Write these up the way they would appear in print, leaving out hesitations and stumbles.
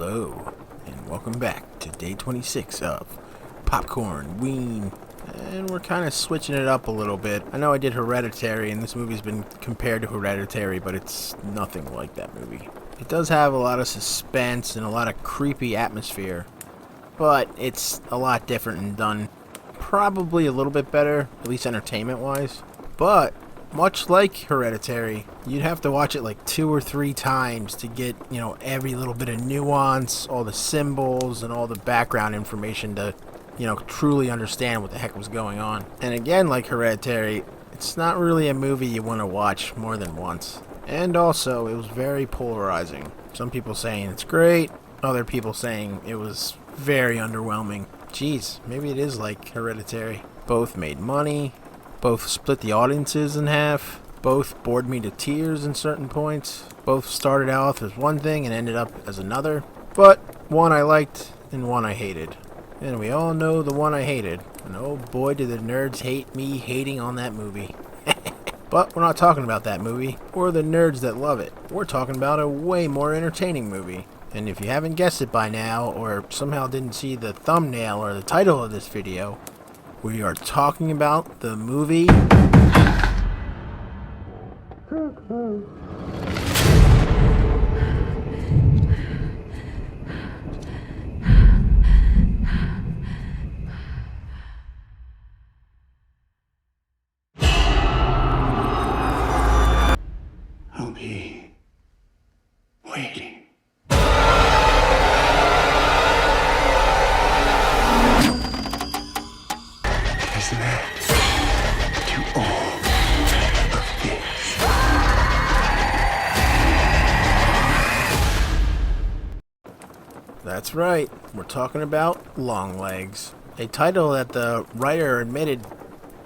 Hello, and welcome back to day 26 of Popcornween. And we're kind of switching it up a little bit. I know I did Hereditary, and this movie's been compared to Hereditary, but it's nothing like that movie. It does have a lot of suspense and a lot of creepy atmosphere, but it's a lot different and done probably a little bit better, at least entertainment-wise. But much like Hereditary, you'd have to watch it like 2 or 3 times to get, every little bit of nuance, all the symbols, and all the background information to, truly understand what the heck was going on. And again, like Hereditary, it's not really a movie you want to watch more than once. And also, it was very polarizing. Some people saying it's great, other people saying it was very underwhelming. Jeez, maybe it is like Hereditary. Both made money. Both split the audiences in half. Both bored me to tears in certain points. Both started out as one thing and ended up as another. But one I liked and one I hated. And we all know the one I hated. And oh boy, did the nerds hate me hating on that movie. But we're not talking about that movie or the nerds that love it. We're talking about a way more entertaining movie. And if you haven't guessed it by now, or somehow didn't see the thumbnail or the title of this video, we are talking about the movie I'll be waiting. Isn't that to all of this? That's right, we're talking about Longlegs. A title that the writer admitted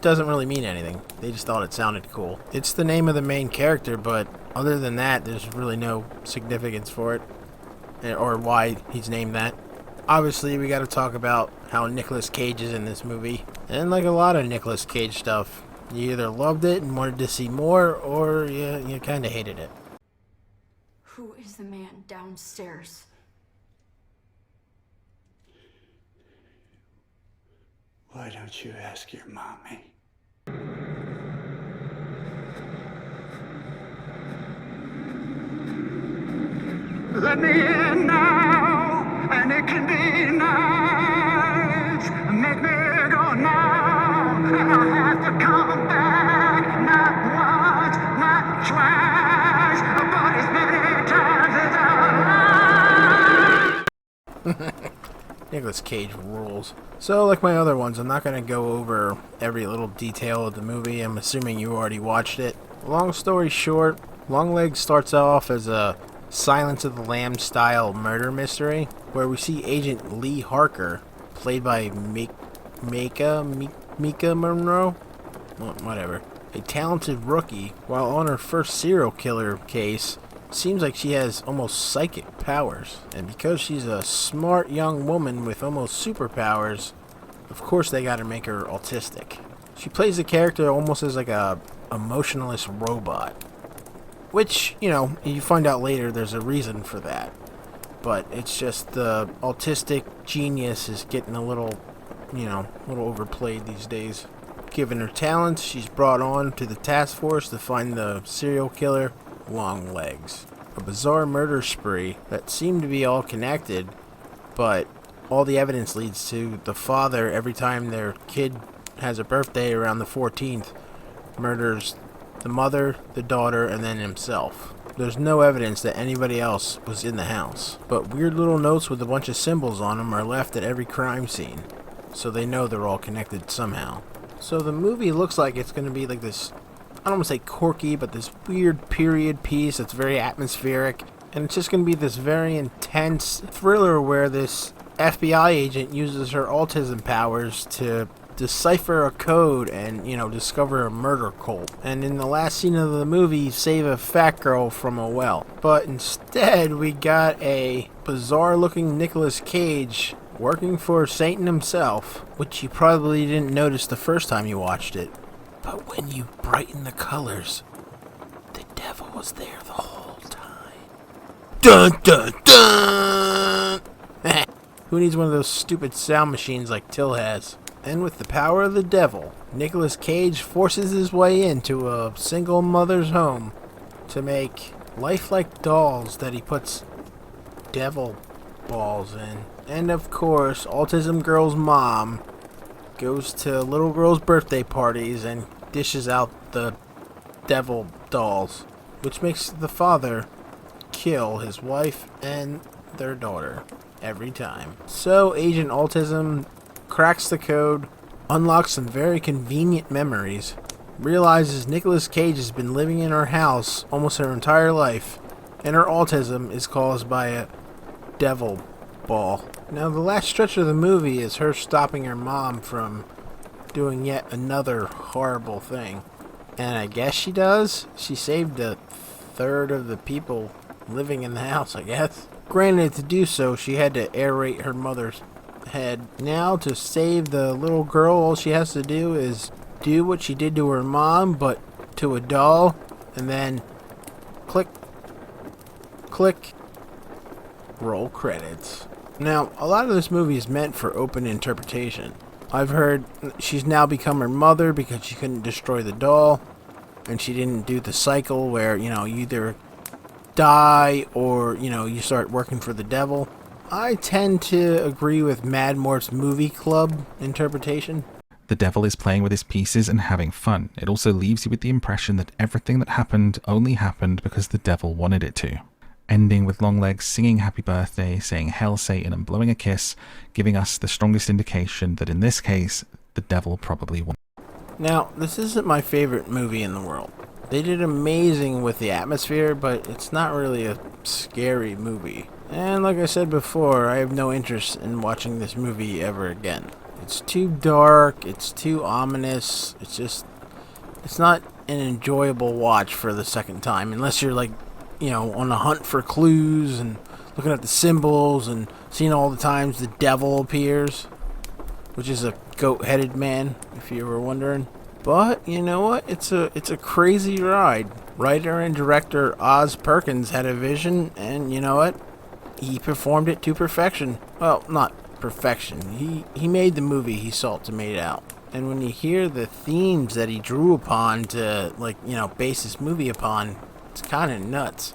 doesn't really mean anything. They just thought it sounded cool. It's the name of the main character, but other than that, there's really no significance for it, or why he's named that. Obviously, we gotta talk about how Nicolas Cage is in this movie. And like a lot of Nicolas Cage stuff, you either loved it and wanted to see more, or you kinda hated it. Who is the man downstairs? Why don't you ask your mommy? Let me in now, and it can be nice. Make me go now, and I'll have to come back. Not once, not twice, but as many times as I like. Nicolas Cage rules. So, like my other ones, I'm not going to go over every little detail of the movie. I'm assuming you already watched it. Long story short, Longlegs starts off as a Silence of the Lambs style murder mystery, where we see Agent Lee Harker, played by Mika Monroe? Whatever. A talented rookie, while on her first serial killer case, seems like she has almost psychic powers. And because she's a smart young woman with almost superpowers, of course they gotta make her autistic. She plays the character almost as like a emotionless robot. Which, you find out later there's a reason for that. But it's just the autistic genius is getting a little overplayed these days. Given her talents, she's brought on to the task force to find the serial killer, Longlegs. A bizarre murder spree that seemed to be all connected, but all the evidence leads to the father, every time their kid has a birthday around the 14th, murders the mother, the daughter, and then himself. There's no evidence that anybody else was in the house, but weird little notes with a bunch of symbols on them are left at every crime scene, so they know they're all connected somehow. So the movie looks like it's going to be like this, I don't want to say quirky, but this weird period piece that's very atmospheric, and it's just going to be this very intense thriller where this FBI agent uses her autism powers to decipher a code and, discover a murder cult. And in the last scene of the movie, save a fat girl from a well. But instead, we got a bizarre-looking Nicolas Cage working for Satan himself, which you probably didn't notice the first time you watched it. But when you brighten the colors, the devil was there the whole time. Dun dun dun! Who needs one of those stupid sound machines like Till has? And with the power of the devil, Nicolas Cage forces his way into a single mother's home to make lifelike dolls that he puts devil balls in. And of course, Autism Girl's mom goes to little girls' birthday parties and dishes out the devil dolls, which makes the father kill his wife and their daughter every time. So Agent Autism cracks the code, unlocks some very convenient memories, realizes Nicolas Cage has been living in her house almost her entire life, and her autism is caused by a devil ball. Now, the last stretch of the movie is her stopping her mom from doing yet another horrible thing. And I guess she does. She saved a third of the people living in the house, I guess. Granted, to do so, she had to aerate her mother's head. Now, to save the little girl, all she has to do is do what she did to her mom, but to a doll, and then click, click, roll credits. Now, a lot of this movie is meant for open interpretation. I've heard she's now become her mother because she couldn't destroy the doll, and she didn't do the cycle where, you either die or, you start working for the devil. I tend to agree with Mad Morph's movie club interpretation. The devil is playing with his pieces and having fun. It also leaves you with the impression that everything that happened only happened because the devil wanted it to. Ending with Longlegs singing happy birthday, saying hail Satan and blowing a kiss, giving us the strongest indication that in this case, the devil probably won. Now, this isn't my favorite movie in the world. They did amazing with the atmosphere, but it's not really a scary movie. And like I said before, I have no interest in watching this movie ever again. It's too dark, it's too ominous, it's not an enjoyable watch for the second time, unless you're on a hunt for clues and looking at the symbols and seeing all the times the devil appears, which is a goat-headed man, if you were wondering. But you know what? It's a crazy ride. Writer and director Oz Perkins had a vision, and you know what? He performed it to perfection. Well, not perfection. He made the movie he sought to make out. And when you hear the themes that he drew upon to base this movie upon, it's kind of nuts.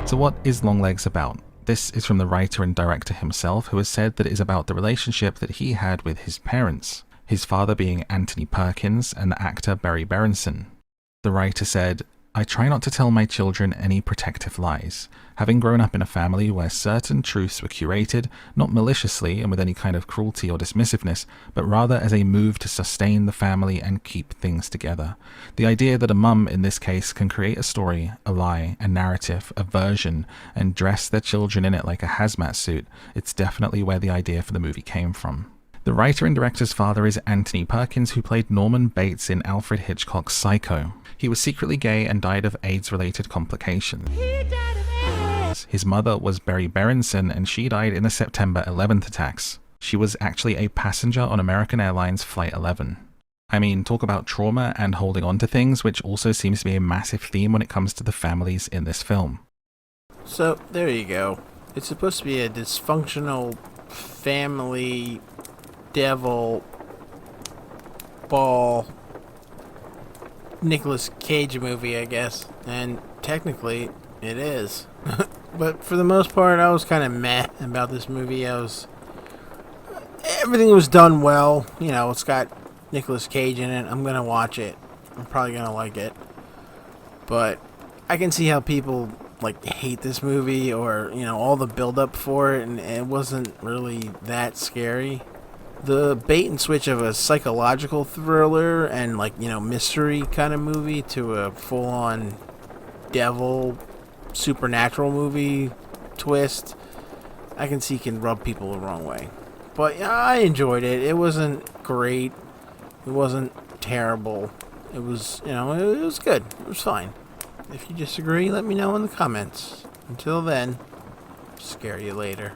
So what is Longlegs about? This is from the writer and director himself, who has said that it is about the relationship that he had with his parents, his father being Anthony Perkins and the actor Barry Berenson. The writer said, "I try not to tell my children any protective lies. Having grown up in a family where certain truths were curated, not maliciously and with any kind of cruelty or dismissiveness, but rather as a move to sustain the family and keep things together. The idea that a mum in this case can create a story, a lie, a narrative, a version, and dress their children in it like a hazmat suit, it's definitely where the idea for the movie came from." The writer and director's father is Anthony Perkins, who played Norman Bates in Alfred Hitchcock's Psycho. He was secretly gay and died of AIDS-related complications. His mother was Barry Berenson, and she died in the September 11th attacks. She was actually a passenger on American Airlines Flight 11. I mean, talk about trauma and holding on to things, which also seems to be a massive theme when it comes to the families in this film. So, there you go. It's supposed to be a dysfunctional family devil ball Nicolas Cage movie, I guess. And technically, it is. But for the most part, I was kind of meh about this movie. Everything was done well. It's got Nicolas Cage in it. I'm going to watch it. I'm probably going to like it. But I can see how people, hate this movie or, all the build-up for it, and it wasn't really that scary. The bait and switch of a psychological thriller and, mystery kind of movie to a full-on devil supernatural movie twist, I can see can rub people the wrong way. But yeah, I enjoyed it. It wasn't great. It wasn't terrible. It was, it was good. It was fine. If you disagree, let me know in the comments. Until then, scare you later.